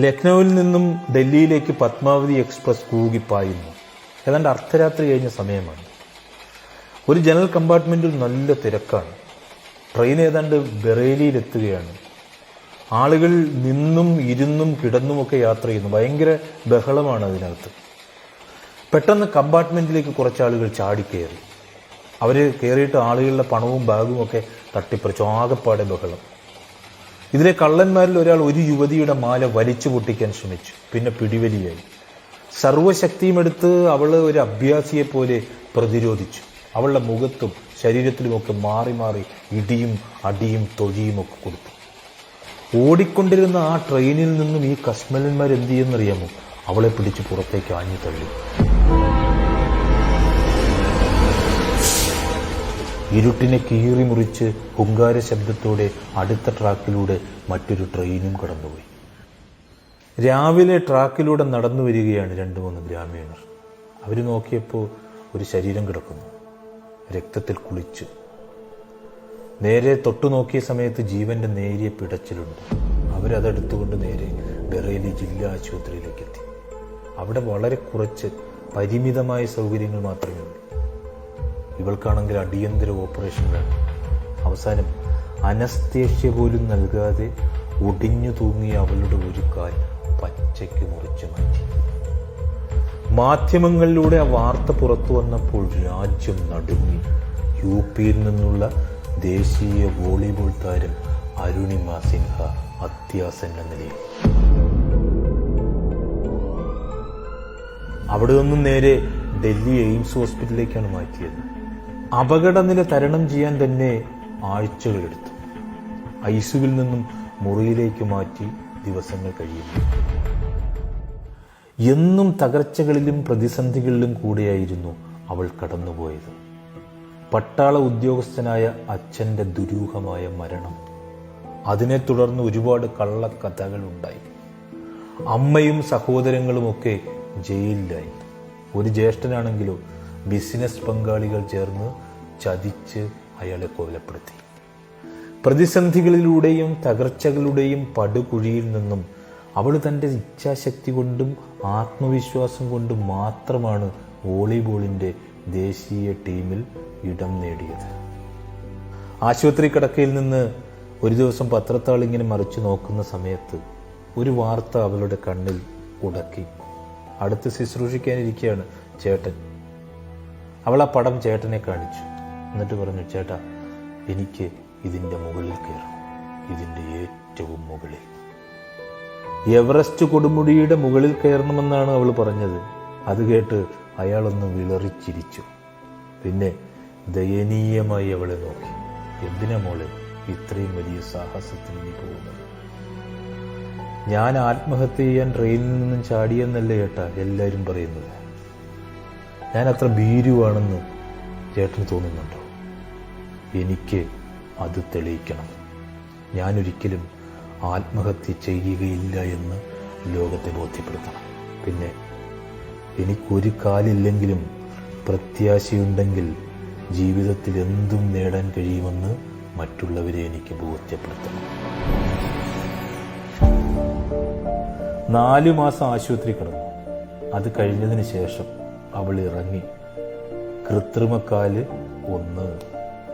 ലക്നൌവിൽ നിന്നും ഡൽഹിയിലേക്ക് പത്മാവതി എക്സ്പ്രസ് കൂകിപ്പായുന്നു. ഏതാണ്ട് അർദ്ധരാത്രി കഴിഞ്ഞ സമയമാണ്. ഒരു ജനറൽ കമ്പാർട്ട്മെന്റിൽ നല്ല തിരക്കാണ്. ട്രെയിൻ ഏതാണ്ട് ബറേലിയിലെത്തുകയാണ്. ആളുകൾ നിന്നും ഇരുന്നും കിടന്നുമൊക്കെ യാത്ര ചെയ്യുന്നു. ഭയങ്കര ബഹളമാണ് അതിനകത്ത്. പെട്ടെന്ന് കമ്പാർട്ട്മെന്റിലേക്ക് കുറച്ചാളുകൾ ചാടിക്കയറി. അവർ കയറിയിട്ട് ആളുകളുടെ പണവും ബാഗും ഒക്കെ തട്ടിപ്പറിച്ചു. ആകെപ്പാടെ ബഹളം. ഇതിലെ കള്ളന്മാരിൽ ഒരാൾ ഒരു യുവതിയുടെ മാല വലിച്ചു പൊട്ടിക്കാൻ ശ്രമിച്ചു. പിന്നെ പിടിവലിയായി. സർവശക്തിയും എടുത്ത് അവൾ ഒരു അഭ്യാസിയെ പോലെ പ്രതിരോധിച്ചു. അവളുടെ മുഖത്തും ശരീരത്തിലുമൊക്കെ മാറി മാറി ഇടിയും അടിയും തൊഴിയും ഒക്കെ കൊടുത്തു. ഓടിക്കൊണ്ടിരുന്ന ആ ട്രെയിനിൽ നിന്നും ഈ കശ്മലന്മാർ എന്ത് ചെയ്യുന്നറിയാമോ? അവളെ പിടിച്ച് പുറത്തേക്ക് ആഞ്ഞു തള്ളി. ഇരുട്ടിനെ കീറി മുറിച്ച് ഹുങ്കാര ശബ്ദത്തോടെ അടുത്ത ട്രാക്കിലൂടെ മറ്റൊരു ട്രെയിനും കടന്നുപോയി. രാവിലെ ട്രാക്കിലൂടെ നടന്നു വരികയാണ് 2-3 ഗ്രാമീണർ. അവർ നോക്കിയപ്പോൾ ഒരു ശരീരം കിടക്കുന്നു, രക്തത്തിൽ കുളിച്ച്. നേരെ തൊട്ടു നോക്കിയ സമയത്ത് ജീവന്റെ നേരിയ പിടച്ചിലുണ്ട്. അവരതെടുത്തുകൊണ്ട് നേരെ ബറേലി ജില്ലാ ആശുപത്രിയിലേക്ക് എത്തി. അവിടെ വളരെ കുറച്ച് പരിമിതമായ സൗകര്യങ്ങൾ മാത്രമേ ഉള്ളൂ. ഇവൾക്കാണെങ്കിൽ അടിയന്തര ഓപ്പറേഷൻ വേണം. അവസാനം അനസ്തേഷ്യ പോലും നൽകാതെ ഒടിഞ്ഞു തൂങ്ങിയ അവളുടെ ഒരു കാൽ പച്ചയ്ക്ക് മുറിച്ചു മാറ്റി. മാധ്യമങ്ങളിലൂടെ ആ വാർത്ത പുറത്തു വന്നപ്പോൾ രാജ്യം നടുങ്ങി. യുപിയിൽ നിന്നുള്ള ദേശീയ വോളിബോൾ താരം അരുണിമ സിൻഹ അത്യാസന്ന നിലയിൽ. അവിടെ നിന്നും നേരെ ഡൽഹി എയിംസ് ഹോസ്പിറ്റലിലേക്കാണ് മാറ്റിയത്. അപകടനില തരണം ചെയ്യാൻ തന്നെ ആഴ്ചകളെടുത്തു. ഐസിയുവിൽ നിന്നും മുറിയിലേക്ക് മാറ്റി ദിവസങ്ങൾ കഴിയുന്നു. എന്നും തകർച്ചകളിലും പ്രതിസന്ധികളിലും കൂടെയായിരുന്നു അവൾ കടന്നുപോയത്. പട്ടാള ഉദ്യോഗസ്ഥനായ അച്ഛന്റെ ദുരൂഹമായ മരണം, അതിനെ തുടർന്ന് ഒരുപാട് കള്ളക്കഥകൾ ഉണ്ടായി. അമ്മയും സഹോദരങ്ങളുമൊക്കെ ജയിലിലായി. ഒരു ജ്യേഷ്ഠനാണെങ്കിലോ ബിസിനസ് പങ്കാളികൾ ചേർന്ന് ചതിച്ച് അയാളെ കൊലപ്പെടുത്തി. പ്രതിസന്ധികളിലൂടെയും തകർച്ചകളുടെയും പടുകുഴിയിൽ നിന്നും അവൾ തൻ്റെ ഇച്ഛാശക്തി കൊണ്ടും ആത്മവിശ്വാസം കൊണ്ടും മാത്രമാണ് വോളിബോളിൻ്റെ ദേശീയ ടീമിൽ ഇടം നേടിയത്. ആശുപത്രി കിടക്കയിൽ നിന്ന് ഒരു ദിവസം പത്രത്താൾ ഇങ്ങനെ മറിച്ചു നോക്കുന്ന സമയത്ത് ഒരു വാർത്ത അവളുടെ കണ്ണിൽ ഉടക്കി. അടുത്ത് ശുശ്രൂഷിക്കാനിരിക്കുകയാണ് ചേട്ടൻ. അവൾ ആ പടം ചേട്ടനെ കാണിച്ചു. എന്നിട്ട് പറഞ്ഞു, ചേട്ടാ, എനിക്ക് ഇതിൻ്റെ മുകളിൽ കയറണം, ഇതിൻ്റെ ഏറ്റവും മുകളിൽ. എവറസ്റ്റ് കൊടുമുടിയുടെ മുകളിൽ കയറണമെന്നാണ് അവൾ പറഞ്ഞത്. അത് കേട്ട് അയാളൊന്ന് വിളറിച്ചിരിച്ചു. പിന്നെ ദയനീയമായി അവളെ നോക്കി. എന്തിനാ മോളെ ഇത്രയും വലിയ സാഹസത്തിന് നീ പോകുന്നത്? ഞാൻ ആത്മഹത്യ ചെയ്യാൻ ട്രെയിനിൽ നിന്നും ചാടിയെന്നല്ലേ ചേട്ടാ എല്ലാവരും പറയുന്നത്. ഞാൻ അത്ര ഭീരുവാണെന്ന് ചേട്ടന് തോന്നുന്നുണ്ടോ? എനിക്ക് അത് തെളിയിക്കണം. ഞാനൊരിക്കലും ആത്മഹത്യ ചെയ്യുകയില്ല എന്ന് ലോകത്തെ ബോധ്യപ്പെടുത്തണം. പിന്നെ എനിക്കൊരു കാലില്ലെങ്കിലും പ്രത്യാശയുണ്ടെങ്കിൽ ജീവിതത്തിൽ എന്തും നേടാൻ കഴിയുമെന്ന് മറ്റുള്ളവരെ എനിക്ക് ബോധ്യപ്പെടുത്തണം. 4 മാസം ആശുപത്രി കിടന്നു. അത് കഴിഞ്ഞതിന് ശേഷം അവൾ ഇറങ്ങി. കൃത്രിമക്കാല് 1,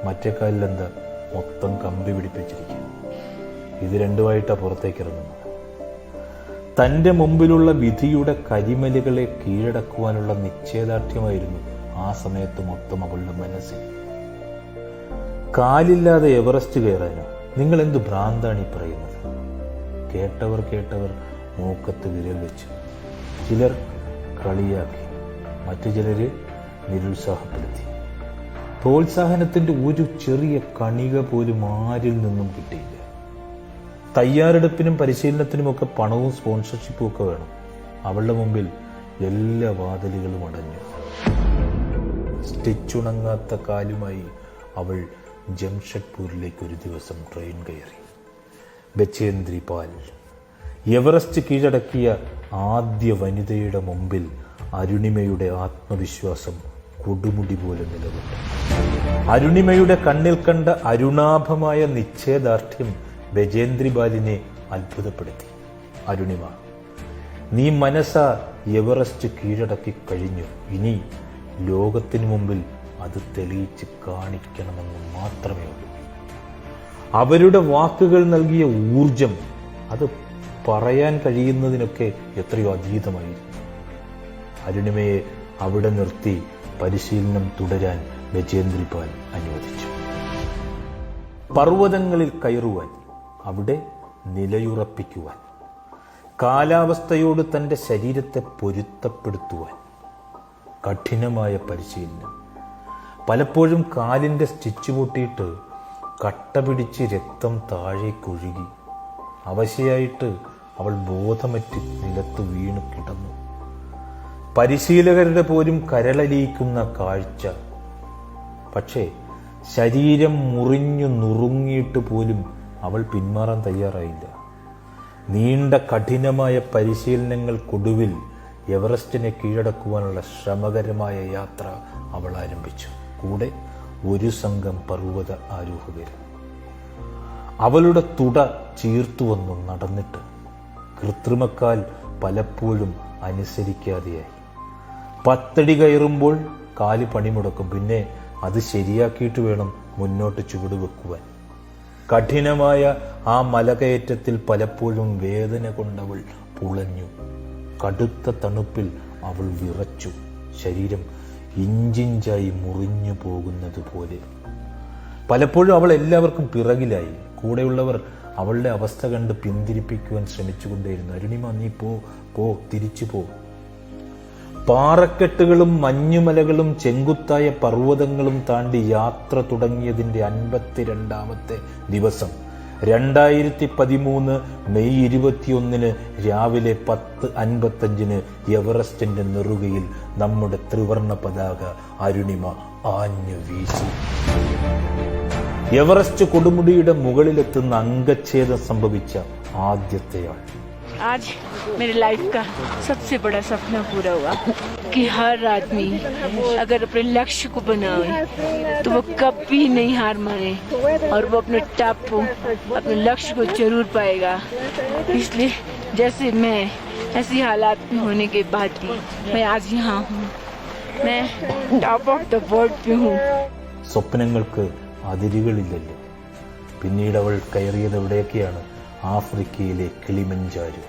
മറ്റേ കാലിലെന്താ മൊത്തം കമ്പി പിടിപ്പിച്ചിരിക്കുക. ഇത് രണ്ടുമായിട്ടാണ് പുറത്തേക്ക് ഇറങ്ങുന്നത്. തൻ്റെ മുമ്പിലുള്ള വിധിയുടെ കരിമലുകളെ കീഴടക്കുവാനുള്ള നിശ്ചയദാർഢ്യമായിരുന്നു ആ സമയത്ത് മൊത്തം അവളുടെ മനസ്സിൽ. കാലില്ലാതെ എവറസ്റ്റ് കയറാനോ? നിങ്ങൾ എന്ത് ഭ്രാന്താണ് ഈ പറയുന്നത്? കേട്ടവർ മൂക്കത്ത് വിരൽ വെച്ചു. ചിലർ കളിയാക്കി, മറ്റു ചിലര് നിരുത്സാഹപ്പെടുത്തി. പ്രോത്സാഹനത്തിന്റെ ഒരു ചെറിയ കണിക പോലും ആരിൽ നിന്നും കിട്ടിയില്ല. തയ്യാറെടുപ്പിനും പരിശീലനത്തിനുമൊക്കെ പണവും സ്പോൺസർഷിപ്പും ഒക്കെ വേണം. അവളുടെ മുമ്പിൽ എല്ലാ വാതിലുകളും അടഞ്ഞു. സ്റ്റിച്ചുണങ്ങാത്ത കാലുമായി അവൾ ജംഷഡ്പൂരിലേക്ക് ഒരു ദിവസം ട്രെയിൻ കയറി. ബച്ചേന്ദ്രി പാൽ, എവറസ്റ്റ് കീഴടക്കിയ ആദ്യ വനിതയുടെ മുമ്പിൽ അരുണിമയുടെ ആത്മവിശ്വാസം കൊടുമുടി പോലെ നിലകൊണ്ടു. അരുണിമയുടെ കണ്ണിൽ കണ്ട അരുണാഭമായ നിശ്ചയദാർഢ്യം ബജേന്ദ്രി ബാലിനെ അത്ഭുതപ്പെടുത്തി. അരുണിമ, നീ മനസ്സ എവറസ്റ്റ് കീഴടക്കി കഴിഞ്ഞു. ഇനി ലോകത്തിനു മുമ്പിൽ അത് തെളിയിച്ച് കാണിക്കണമെന്ന് മാത്രമേ ഉള്ളൂ. അവരുടെ വാക്കുകൾ നൽകിയ ഊർജം അത് പറയാൻ കഴിയുന്നതിനൊക്കെ എത്രയോ അതീതമായിരുന്നു. അരുണിമയെ അവിടെ നിർത്തി പരിശീലനം തുടരാൻ ബചേന്ദ്രിപാൽ അനുവദിച്ചു. പർവ്വതങ്ങളിൽ കയറുവാൻ, അവിടെ നിലയുറപ്പിക്കുവാൻ, കാലാവസ്ഥയോട് തൻ്റെ ശരീരത്തെ പൊരുത്തപ്പെടുത്തുവാൻ കഠിനമായ പരിശീലനം. പലപ്പോഴും കാലിൻ്റെ സ്റ്റിച്ച് പൊട്ടിയിട്ട് കട്ട പിടിച്ച് രക്തം താഴേക്കൊഴുകി. അവശയായിട്ട് അവൾ ബോധമറ്റ് നിലത്ത് വീണു കിടന്നു. പരിശീലകരുടെ പോലും കരളലിയിക്കുന്ന കാഴ്ച. പക്ഷേ ശരീരം മുറിഞ്ഞു നുറുങ്ങിയിട്ട് പോലും അവൾ പിന്മാറാൻ തയ്യാറായില്ല. നീണ്ട കഠിനമായ പരിശീലനങ്ങൾക്കൊടുവിൽ എവറസ്റ്റിനെ കീഴടക്കുവാനുള്ള ശ്രമകരമായ യാത്ര അവൾ ആരംഭിച്ചു. കൂടെ ഒരു സംഘം പർവ്വത ആരോഹകർ. അവളുടെ തുട ചീർത്തു വന്നു നടന്നിട്ട് കൃത്രിമക്കാൽ പലപ്പോഴും അനുസരിക്കാതെയായി. 10 അടി കയറുമ്പോൾ കാല് പണിമുടക്കും. പിന്നെ അത് ശരിയാക്കിയിട്ട് വേണം മുന്നോട്ട് ചുവട് വെക്കുവാൻ. കഠിനമായ ആ മലകയറ്റത്തിൽ പലപ്പോഴും വേദന കൊണ്ടവൾ പുളഞ്ഞു. കടുത്ത തണുപ്പിൽ അവൾ വിറച്ചു. ശരീരം ഇഞ്ചിഞ്ചായി മുറിഞ്ഞു പോകുന്നത് പോലെ. പലപ്പോഴും അവൾ എല്ലാവർക്കും പിറകിലായി. കൂടെയുള്ളവർ അവളുടെ അവസ്ഥ കണ്ട് പിന്തിരിപ്പിക്കുവാൻ ശ്രമിച്ചുകൊണ്ടേയിരുന്നു. അരുണിമ, നീ പോ, തിരിച്ചു പോ. പാറക്കെട്ടുകളും മഞ്ഞുമലകളും ചെങ്കുത്തായ പർവ്വതങ്ങളും താണ്ടി യാത്ര തുടങ്ങിയതിന്റെ 52ാമത്തെ ദിവസം 2013 മെയ് 21 രാവിലെ 10:55 എവറസ്റ്റിന്റെ നെറുകയിൽ നമ്മുടെ ത്രിവർണ പതാക അരുണിമ ആഞ്ഞു വീശി. എവറസ്റ്റ് കൊടുമുടിയുടെ മുകളിലെത്തുന്ന അംഗച്ഛേദം സംഭവിച്ച ആദ്യത്തെയാൾ. आज मेरे लाइफ का सबसे बड़ा सपना पूरा हुआ कि हर आदमी अगर अपने लक्ष्य को बनाए तो वो कभी नहीं हार माने और वो अपने टॉप को, अपने लक्ष्य को जरूर पाएगा. इसलिए जैसे मैं ऐसी हालात में होने के बाद भी मैं आज यहाँ हूँ. मैं टॉप ऑफ द वर्ल्ड पे हूँ. സ്വപ്നങ്ങൾക്ക് അതിരുകളില്ലല്ലോ. പിന്നീട് അവൾ കയറിയത് എവിടെയൊക്കെയാണ്? ആഫ്രിക്കയിലെ കിളിമഞ്ചാരോ,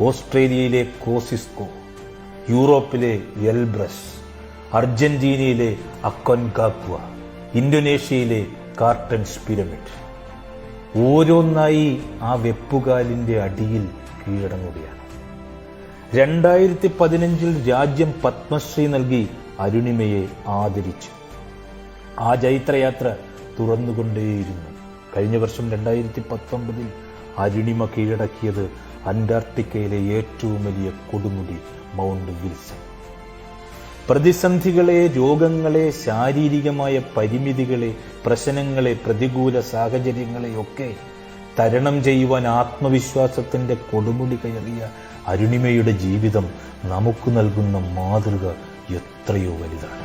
ഓസ്ട്രേലിയയിലെ കോസിസ്കോ, യൂറോപ്പിലെ എൽബ്രസ്, അർജന്റീനയിലെ അക്കോൻകാഗ്വ, ഇന്തോനേഷ്യയിലെ കാർട്ടൻസ് പിരമിഡ്. ഓരോന്നായി ആ വെപ്പുകാലിന്റെ അടിയിൽ കീഴടങ്ങുകയാണ്. 2015 രാജ്യം പത്മശ്രീ നൽകി അരുണിമയെ ആദരിച്ചു. ആ ജൈത്രയാത്ര തുറന്നുകൊണ്ടേയിരുന്നു. കഴിഞ്ഞ വർഷം 2019 അരുണിമ കീഴടക്കിയത് അന്റാർട്ടിക്കയിലെ ഏറ്റവും വലിയ കൊടുമുടി മൗണ്ട് വിൽസൺ. പ്രതിസന്ധികളെ, രോഗങ്ങളെ, ശാരീരികമായ പരിമിതികളെ, പ്രശ്നങ്ങളെ, പ്രതികൂല സാഹചര്യങ്ങളെയൊക്കെ തരണം ചെയ്യുവാൻ ആത്മവിശ്വാസത്തിന്റെ കൊടുമുടി കയറിയ അരുണിമയുടെ ജീവിതം നമുക്ക് നൽകുന്ന മാതൃക എത്രയോ വലുതാണ്.